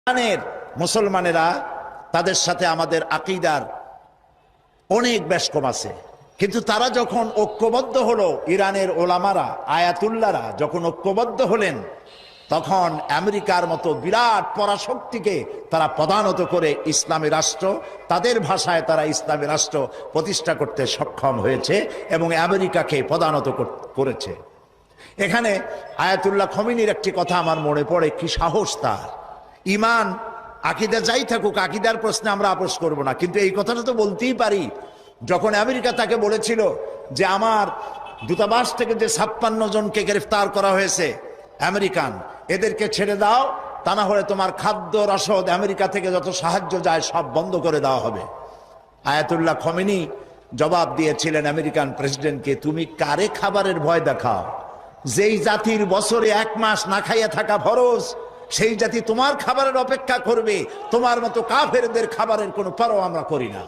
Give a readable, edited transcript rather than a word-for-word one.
ইরানের মুসলমানেরা তাদের সাথে আমাদের আকীদার অনেক বেশ কম আছে, কিন্তু তারা যখন ঐক্যবদ্ধ হলো, ইরানের ওলামারা আয়াতুল্লাহরা যখন ঐক্যবদ্ধ হলেন, তখন আমেরিকার মতো বিরাট পরাশক্তিকে তারা পদানত করে ইসলামী রাষ্ট্র, তাদের ভাষায় তারা ইসলামী রাষ্ট্র প্রতিষ্ঠা করতে সক্ষম হয়েছে এবং আমেরিকাকে পদানত করেছে। এখানে আয়াতুল্লাহ খমিনীর একটি কথা আমার মনে পড়ে, কি সাহস তার! ইমান আকীদা যাই থাকুক, আকীদার প্রশ্নে আমরা আপোস করব না, কিন্তু এই কথাটা তো বলতেই পারি। যখন আমেরিকা তাকে বলেছিল যে আমার দূতাবাস থেকে যে 56 জনকে গ্রেফতার করা হয়েছে আমেরিকান, এদেরকে ছেড়ে দাও, তা না হলে তোমার খাদ্য রসদ আমেরিকা থেকে যত সাহায্য যায় সব বন্ধ করে দেওয়া হবে। আয়াতুল্লাহ খমেনি জবাব দিয়েছিলেন আমেরিকান প্রেসিডেন্টকে, তুমি কারে খাবারের ভয় দেখাও? যেই জাতির বছরে 1 মাস না খাইয়া থাকা ফরজ, সেই জাতি তোমার খাবারের অপেক্ষা করবে? তোমার মতো কাফেরদের খাবারের কোনো পরোয়া আমরা করি না।